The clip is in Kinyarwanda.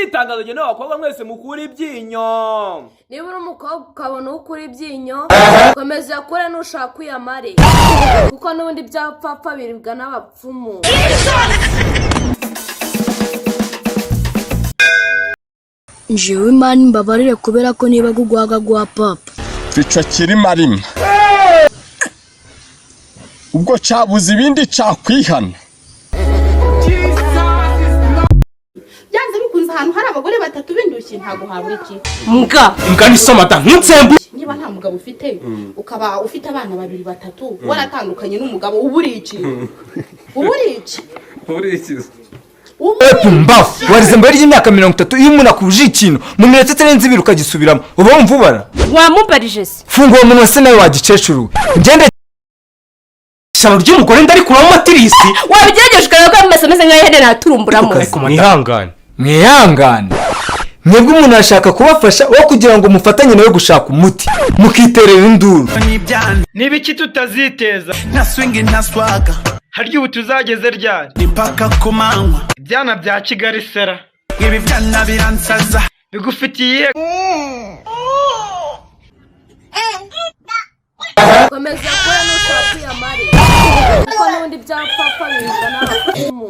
itangazo genewe abakobwa mwese mukura ibyinyo. Niba uri umukobwa ukabona ukura ibyinyo komeza kure nushaka kwiyamare kuko n'ubundi byapfa biribwa n'abapfumu. Jewe mani mbabarire kubera ko niba gugwaga gwa papa ico kiri marima ubwo cabuze ibindi cakwihana. Byanze bikunze ahantu hari abagore batatu bindushye ntago habura iki. Mbwa ni somata nk'utsembu. Niba nta mugabo ufite ukaba ufite abana babiri batatu waratandukanye n'umugabo uburi iki. Mbafu warize mbere y'imyaka 30 iyo umuntu akuje ikintu mu minota 3 ibiri ukagisubiramo uba wumva ubara Wamubarije se funga uwo muntu se nawe wagicecuru ngende Shano ry'umugore ndari kuramo matirisi wabigerageje ukareba ko ameze nka yene naturumburamo. mwihangane mwebwe umuntu ashaka kubafasha wo kugira ngo mufatanye nawe gushaka umuti mukiterera induru. Niba iki tutaziteza nta swing nta swaga harya ubu tuzageze ryari nipaka kumanywa ibyana bya Kigali sera ibi byana biransaza bigufitiye Komeza kure nushaka kwiyamare kuko n'ubundi byapfa biribwa n'abapfumu.